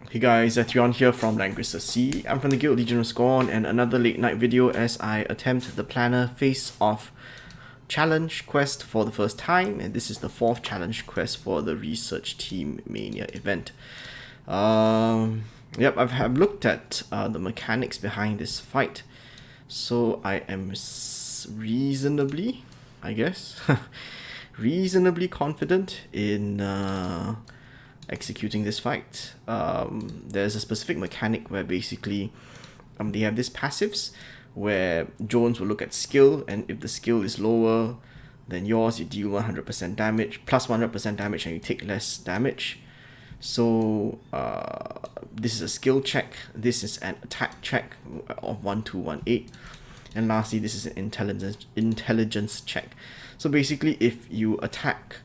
Hey guys, Etheon here from Langrisser C. I'm from the Guild Legion of Scorn and another late night video as I attempt the planner face-off challenge quest for the first time, and this is the 4th challenge quest for the research team Mania event. Yep, I've looked at the mechanics behind this fight, so I am reasonably, I guess, reasonably confident in executing this fight. There's a specific mechanic where basically they have these passives where Jones will look at skill, and if the skill is lower than yours, you deal 100% damage, plus 100% damage, and you take less damage. So this is a skill check, this is an attack check of 1218, and lastly this is an intelligence check. So basically if you attack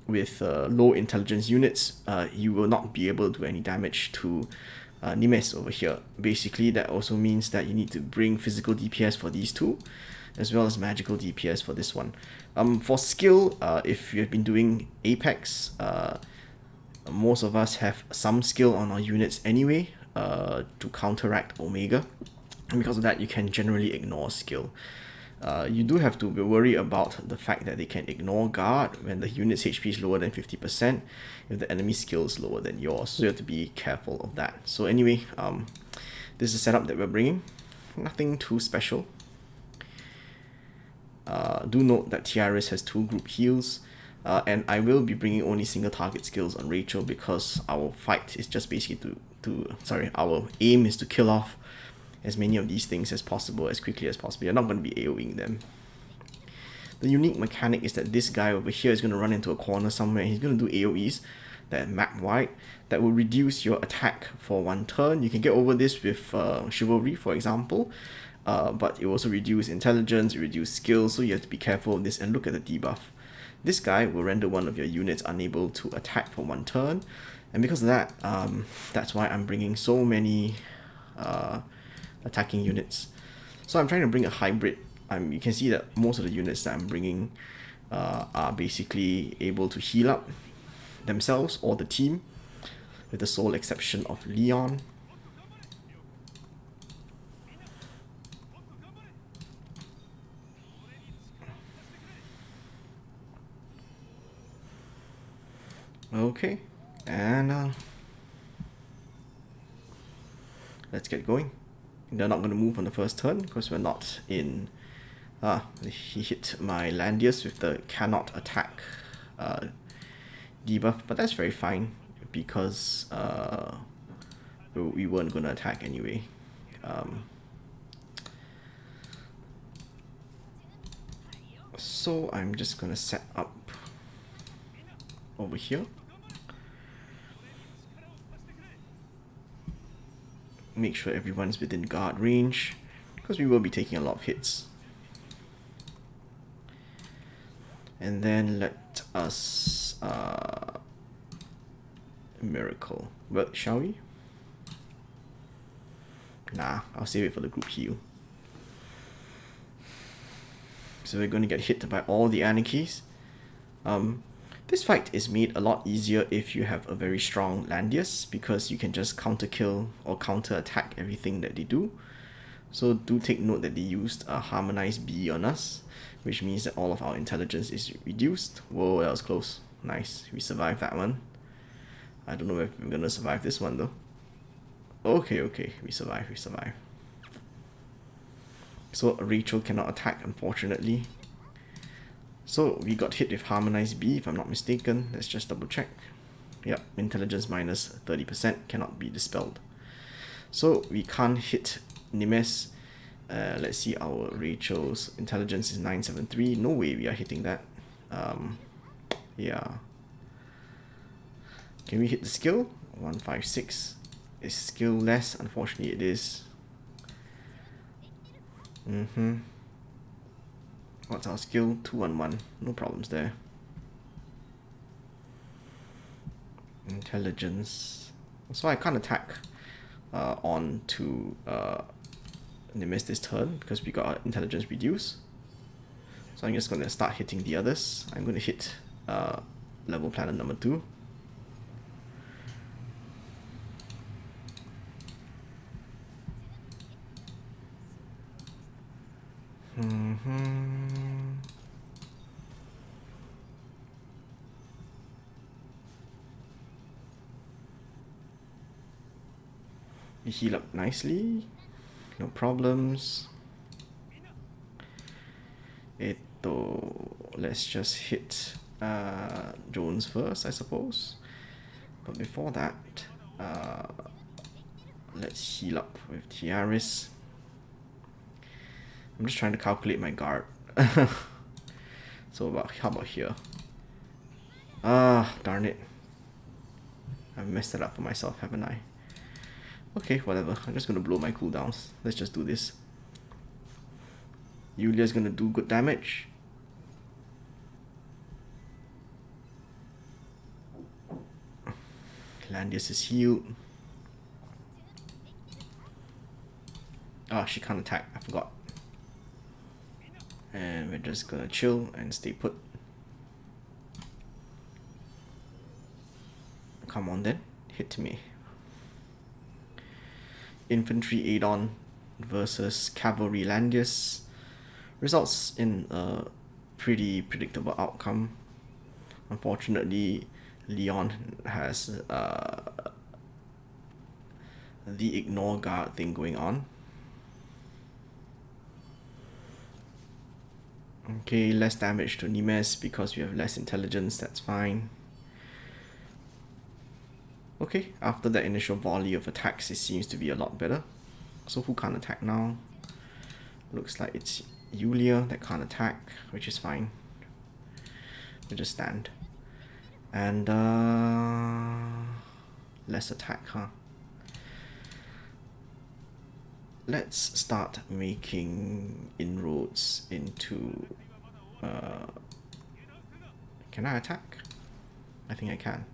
with low intelligence units, you will not be able to do any damage to Nimes over here. Basically that also means that you need to bring physical DPS for these two, as well as magical DPS for this one. For skill, if you have been doing Apex, most of us have some skill on our units anyway to counteract Omega, and because of that you can generally ignore skill. You do have to be worried about the fact that they can ignore guard when the unit's HP is lower than 50% if the enemy skill is lower than yours, so you have to be careful of that. So anyway, this is the setup that we're bringing, nothing too special. Do note that TRS has 2 group heals, and I will be bringing only single target skills on Rachel because our fight is just basically our aim is to kill off as many of these things as possible, as quickly as possible. You're not going to be AoEing them. The unique mechanic is that this guy over here is going to run into a corner somewhere, and he's going to do AoEs that map wide that will reduce your attack for 1 turn. You can get over this with Chivalry, for example, but it also reduce intelligence, it reduce skills, so you have to be careful of this and look at the debuff. This guy will render one of your units unable to attack for 1 turn, and because of that, that's why I'm bringing so many attacking units. So I'm trying to bring a hybrid. You can see that most of the units that I'm bringing are basically able to heal up themselves or the team, with the sole exception of Leon. Okay, and let's get going. They're not going to move on the first turn because we're not in... he hit my Landius with the cannot attack debuff, but that's very fine because we weren't going to attack anyway. So I'm just going to set up over here. Make sure everyone's within guard range, because we will be taking a lot of hits. And then let us miracle. Well, shall we? Nah, I'll save it for the group heal. So we're going to get hit by all the Anikis. This fight is made a lot easier if you have a very strong Landius, because you can just counter kill or counter attack everything that they do. So do take note that they used a harmonized B on us, which means that all of our intelligence is reduced. Whoa, that was close. Nice, we survived that one. I don't know if we're gonna survive this one though. Okay, we survive. So Rachel cannot attack, unfortunately. So we got hit with harmonized B, if I'm not mistaken. Let's just double check. Yep, intelligence minus 30% cannot be dispelled. So we can't hit Nimes. Let's see, our Rachel's intelligence is 973. No way we are hitting that. Yeah. Can we hit the skill? 156. Is skill less? Unfortunately it is. What's our skill? 211. No problems there. Intelligence. So I can't attack on to Nimes this turn because we got our intelligence reduced. So I'm just going to start hitting the others. I'm going to hit level planet number 2. We heal up nicely. No problems. Let's just hit Jones first, I suppose. But before that, let's heal up with Tiaris. I'm just trying to calculate my guard. So how about here? Ah, darn it. I've messed it up for myself, haven't I? Okay, whatever. I'm just gonna blow my cooldowns. Let's just do this. Yulia's gonna do good damage. Landius is healed. Ah, she can't attack. I forgot. And we're just gonna chill and stay put. Come on then, hit me. Infantry Adon versus Cavalry Landius results in a pretty predictable outcome. Unfortunately, Leon has the ignore guard thing going on. Okay, less damage to Nimes because we have less intelligence, that's fine. Okay, after that initial volley of attacks, it seems to be a lot better. So who can't attack now? Looks like it's Yulia that can't attack, which is fine. We'll just stand. And less attack, huh? Let's start making inroads into... can I attack? I think I can.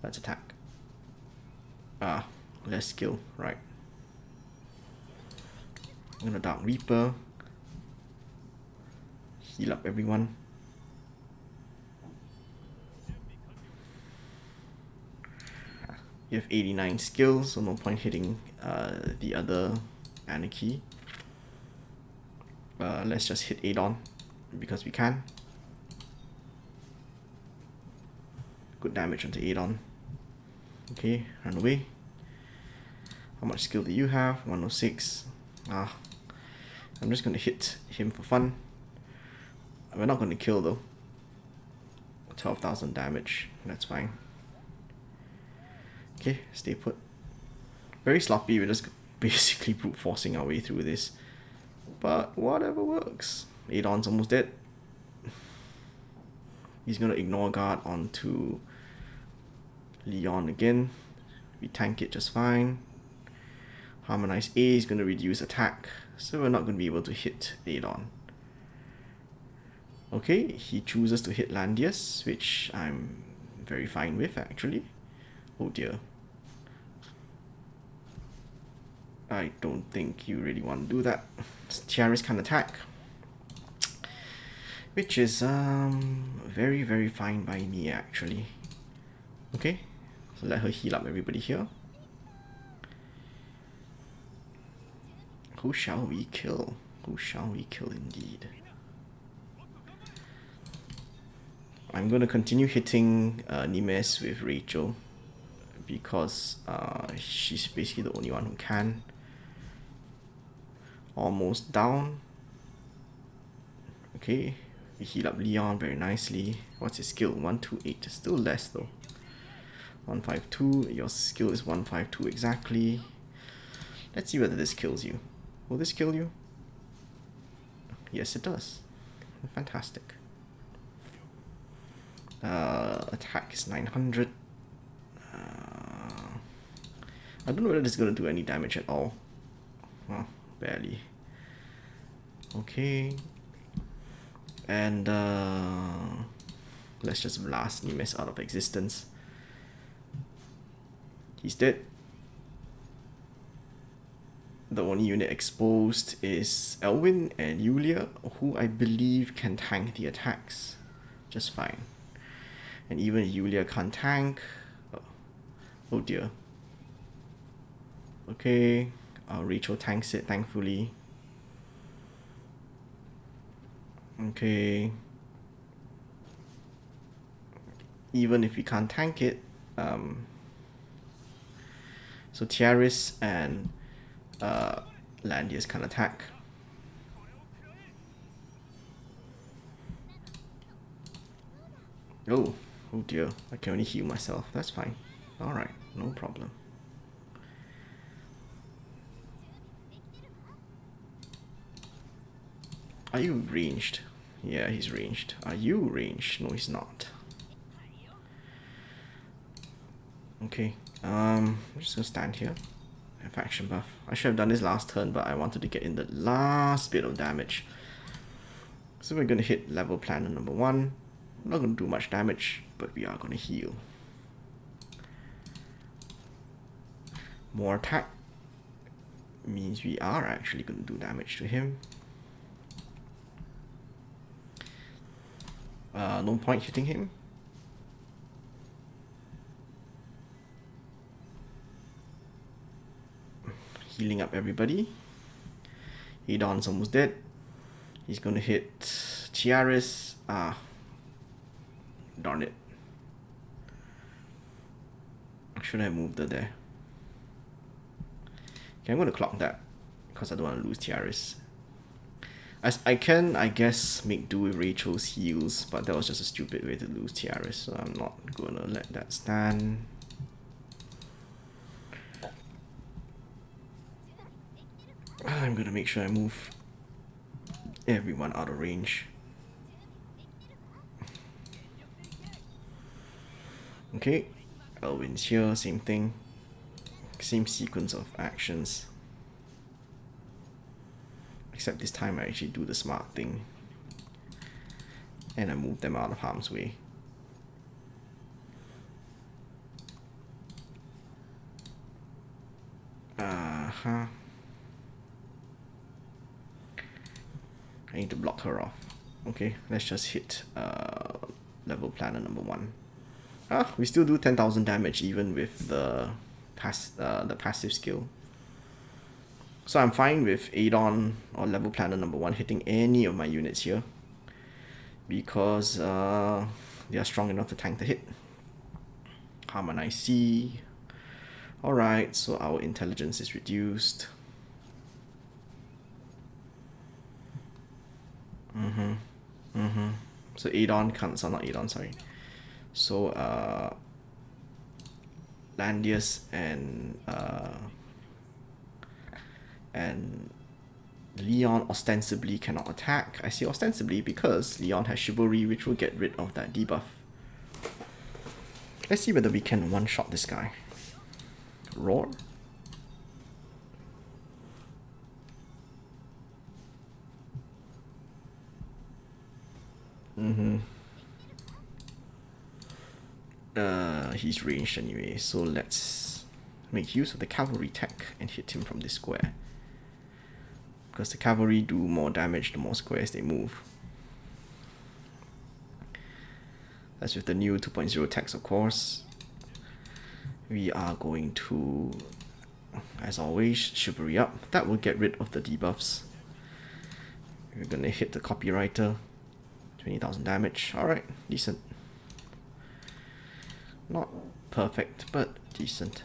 Let's attack. Ah, less skill, right. I'm gonna Dark Reaper. Heal up everyone. You have 89 skills, so no point hitting the other Aniki. Let's just hit Adon because we can. Good damage onto Adon. Okay, run away. How much skill do you have? 106. Ah, I'm just gonna hit him for fun. We're not gonna kill though. 12,000 damage, that's fine. Okay, stay put. Very sloppy, we're just basically brute forcing our way through this. But whatever works. Adon's almost dead. He's gonna ignore guard onto Leon again. We tank it just fine. Harmonize A is gonna reduce attack, so we're not gonna be able to hit Adon. Okay, he chooses to hit Landius, which I'm very fine with actually. Oh dear. I don't think you really want to do that. Tiaris can attack, which is very, very fine by me actually. Okay, so let her heal up everybody here. Who shall we kill? Who shall we kill indeed? I'm going to continue hitting Nimes with Rachel because she's basically the only one who can. Almost down. Okay, we heal up Leon very nicely. What's his skill? 128. Still less though. 152. Your skill is 152 exactly. Let's see whether this kills you. Will this kill you? Yes, it does. Fantastic. Attack is 900. I don't know whether this is going to do any damage at all. Well, barely. Okay. And let's just blast Nimes out of existence. He's dead. The only unit exposed is Elwyn and Yulia, who I believe can tank the attacks just fine. And even Yulia can't tank. Oh dear. Okay, Rachel tanks it thankfully. Okay. Even if we can't tank it, so Tiaris and Landius can attack. Oh dear, I can only heal myself. That's fine. Alright, no problem. Are you ranged? Yeah, he's ranged. Are you ranged? No, he's not. Okay, I'm just gonna stand here. Have action buff. I should have done this last turn, but I wanted to get in the last bit of damage. So we're gonna hit level planner number 1. Not gonna do much damage, but we are gonna heal. More attack means we are actually gonna do damage to him. No point hitting him. Healing up everybody. Adon's almost dead. He's gonna hit Tiaris. Darn it. Should I move there? Okay, I'm gonna clock that because I don't want to lose Tiaris. As I can, I guess, make do with Rachel's heals, but that was just a stupid way to lose Tiaris, so I'm not gonna let that stand. I'm gonna make sure I move everyone out of range. Okay, Elwin's here, same thing. Same sequence of actions. Except this time I actually do the smart thing. And I move them out of harm's way. I need to block her off. Okay, let's just hit level planner number 1. We still do 10,000 damage even with the passive skill. So I'm fine with Adon or level planner number 1 hitting any of my units here, because they are strong enough to tank the hit. Harmonize C. Alright, so our intelligence is reduced. So Adon can't, so not Adon, sorry. So Landius and Leon ostensibly cannot attack. I say ostensibly because Leon has Chivalry, which will get rid of that debuff. Let's see whether we can one-shot this guy. Roar? He's ranged anyway, so let's make use of the cavalry tech and hit him from this square. Because the cavalry do more damage the more squares they move. That's with the new 2.0 techs, of course. We are going to, as always, Chivalry up. That will get rid of the debuffs. We're gonna hit the copywriter. 20,000 damage. Alright, decent. Not perfect, but decent.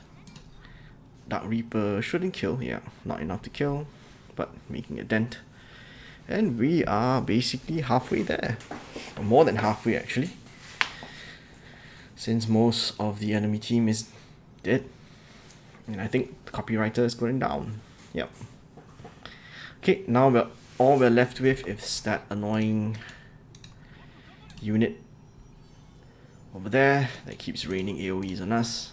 Dark Reaper shouldn't kill, yeah, not enough to kill, but making a dent. And we are basically halfway there. Or more than halfway, actually. Since most of the enemy team is dead. And I think the copywriter is going down. Yep. Okay, now all we're left with is that annoying unit over there that keeps raining AoEs on us.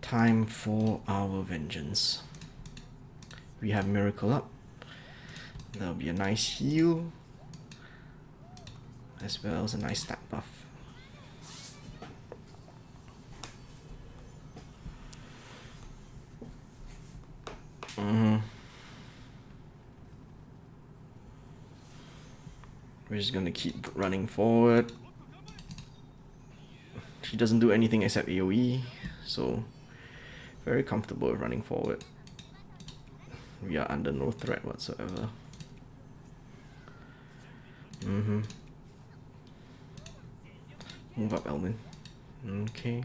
Time for our vengeance. We have Miracle up. There'll be a nice heal, as well as a nice stat buff. We're just gonna keep running forward. She doesn't do anything except AoE, so very comfortable with running forward. We are under no threat whatsoever. Move up, Elwin. Okay.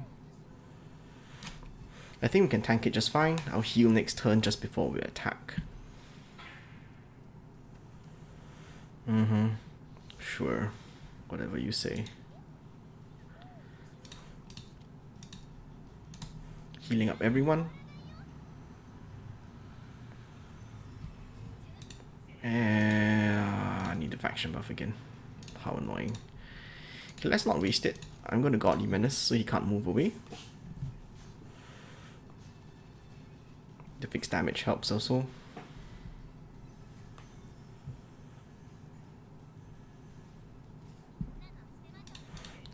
I think we can tank it just fine. I'll heal next turn just before we attack. Sure. Whatever you say. Healing up everyone. And I need the faction buff again. How annoying. Okay, let's not waste it. I'm going to Godly Menace so he can't move away. The fixed damage helps also.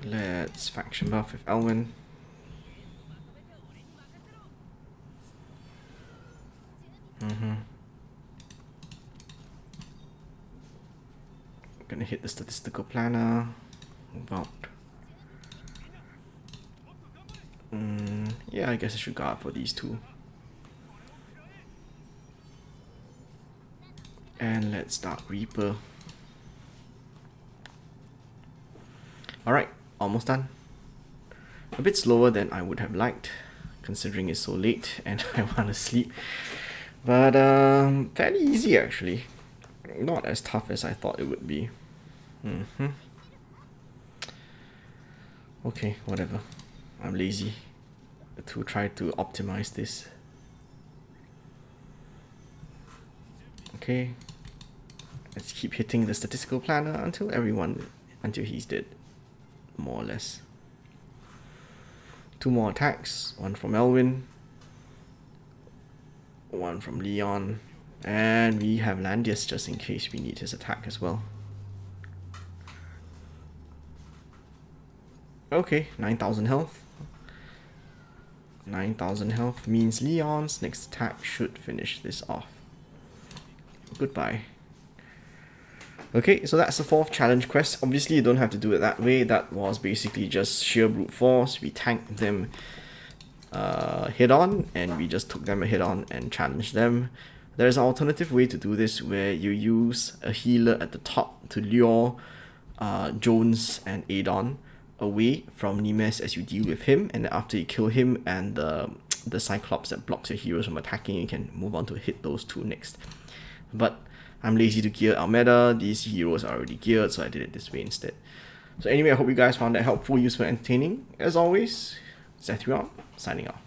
Let's faction buff with Elwin. Gonna hit the statistical planner. Move out. Yeah, I guess I should guard for these two. And let's start Reaper. Alright, almost done. A bit slower than I would have liked, considering it's so late and I want to sleep. But fairly easy actually. Not as tough as I thought it would be. Okay, whatever. I'm lazy to try to optimize this. Okay. Let's keep hitting the statistical planner until he's dead. More or less. 2 more attacks. 1 from Elwin. 1 from Leon. And we have Landius just in case we need his attack as well. Okay, 9,000 health. 9,000 health means Leon's next attack should finish this off. Goodbye. Okay, so that's the 4th challenge quest. Obviously you don't have to do it that way. That was basically just sheer brute force. We tanked them head on, and we just took them head on and challenged them. There's an alternative way to do this where you use a healer at the top to lure Jones and Adon away from Nimes as you deal with him, and then after you kill him and the Cyclops that blocks your heroes from attacking, you can move on to hit those 2 next. But I'm lazy to gear our meta. These heroes are already geared, so I did it this way instead. So anyway, I hope you guys found that helpful, useful, entertaining. As always, Zethrion, signing off.